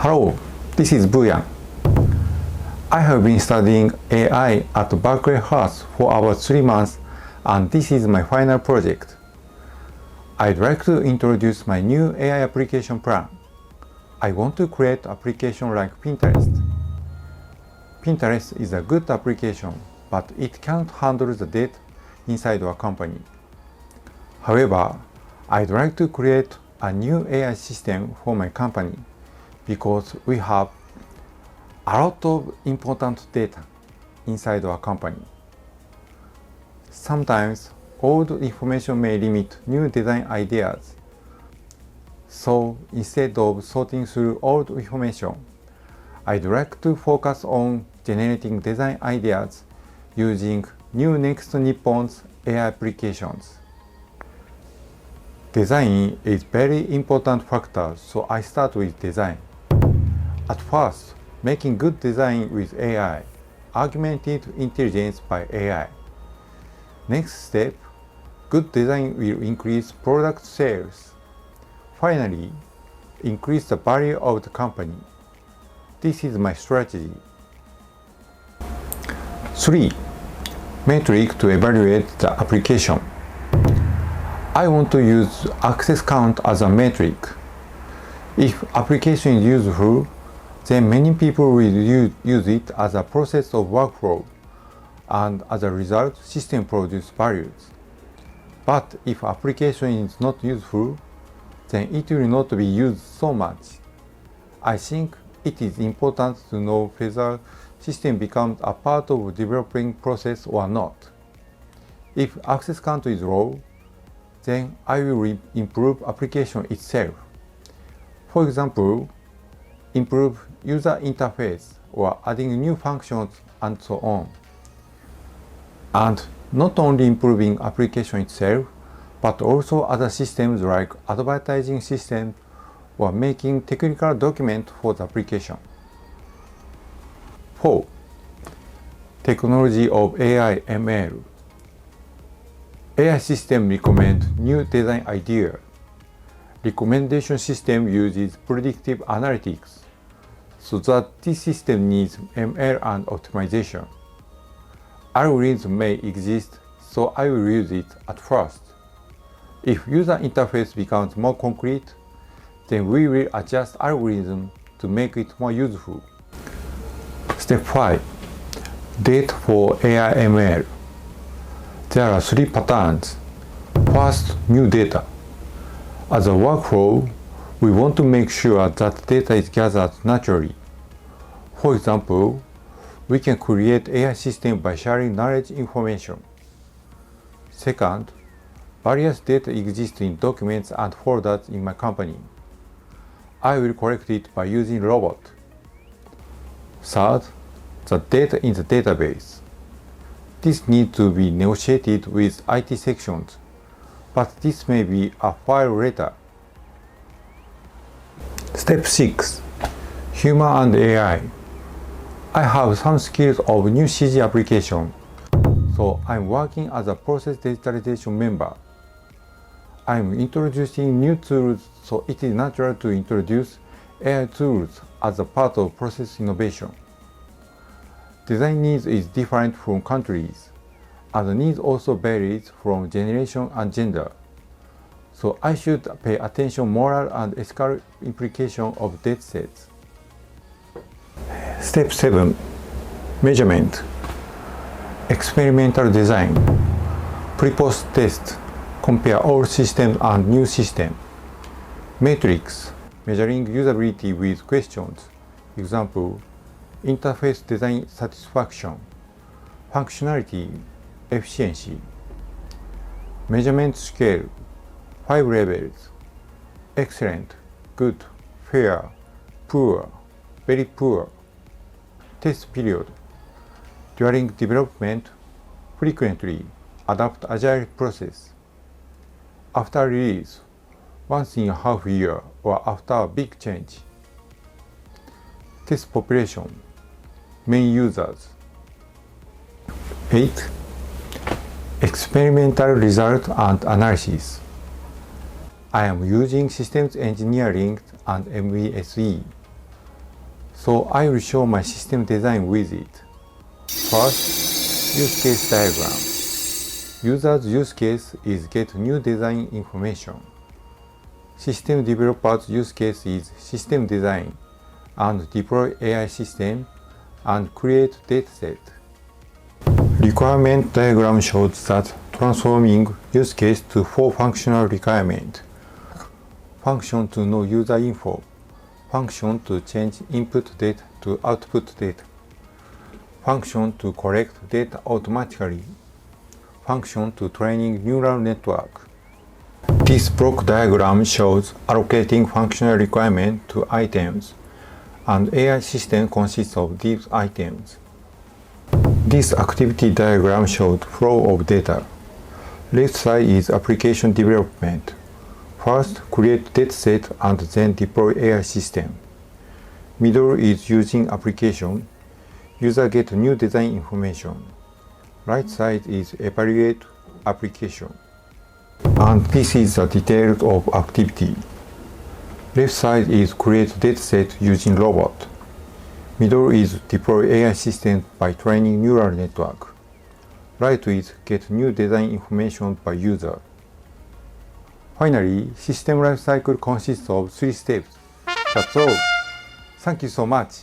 Hello, this is Buyan. I have been studying AI at Berkeley Haas for about 3 months, and this is my final project. I'd like to introduce my new AI application plan. I want to create an application like Pinterest. Pinterest is a good application, but it can't handle the data inside our company. However, I'd like to create a new AI system for my company because we have a lot of important data inside our company. Sometimes old information may limit new design ideas. So instead of sorting through old information, I'd like to focus on generating design ideas using new Next Nippon's AI applications. Design is very important factor, so I start with design. At first, making good design with AI, augmented intelligence by AI. Next step, good design will increase product sales. Finally, increase the value of the company. This is my strategy. 3. Metric to evaluate the application. I want to use access count as a metric. If application is useful, then many people will use it as a process of workflow, and as a result, system produces values. But if application is not useful, then it will not be used so much. I think it is important to know whether system becomes a part of developing process or not. If access count is low, then I will improve application itself. For example, improve user interface or adding new functions and so on. And not only improving application itself, but also other systems like advertising systems or making technical document for the application. 4. Technology of AI ML. AI system recommend new design idea. Recommendation system uses predictive analytics, so that this system needs ML and optimization. Algorithm may exist, so I will use it at first. If user interface becomes more concrete, then we will adjust algorithm to make it more useful. Step 5. Data for AI ML. There are 3 patterns. First, new data. As a workflow, we want to make sure that data is gathered naturally. For example, we can create AI system by sharing knowledge information. Second, various data exist in documents and folders in my company. I will collect it by using robot. Third, the data in the database. This needs to be negotiated with IT sections, but this may be a file later. Step 6. Human and AI. I have some skills of new CG application, so I'm working as a process digitalization member. I'm introducing new tools, so it is natural to introduce AI tools as a part of process innovation. Design needs is different from countries, and the needs also varies from generation and gender. So I should pay attention moral and ethical implication of datasets. Step 7. Measurement. Experimental design. Pre-post test. Compare old system and new system. Metrics. Measuring usability with questions. Example, interface design satisfaction. Functionality, efficiency. Measurement scale. 5 levels. Excellent, good, fair, poor, very poor. Test period. During development, frequently adapt agile process. After release, once in a half year or after a big change. Test population, main users. 8. Experimental result and analysis. I am using systems engineering and MBSE. So I will show my system design with it. First, use case diagram. User's use case is get new design information. System developer's use case is system design and deploy AI system and create dataset. Requirement diagram shows that transforming use case to 4 functional requirements. Function to know user info. Function to change input data to output data. Function to collect data automatically. Function to training neural network. This block diagram shows allocating functional requirement to items, and AI system consists of these items. This activity diagram shows flow of data. Left side is application development. First, create dataset and then deploy AI system. Middle is using application. User get new design information. Right side is evaluate application. And this is the detail of activity. Left side is create dataset using robot. Middle is deploy AI system by training neural network. Right is get new design information by user. Finally, system lifecycle consists of 3 steps. That's all. Thank you so much.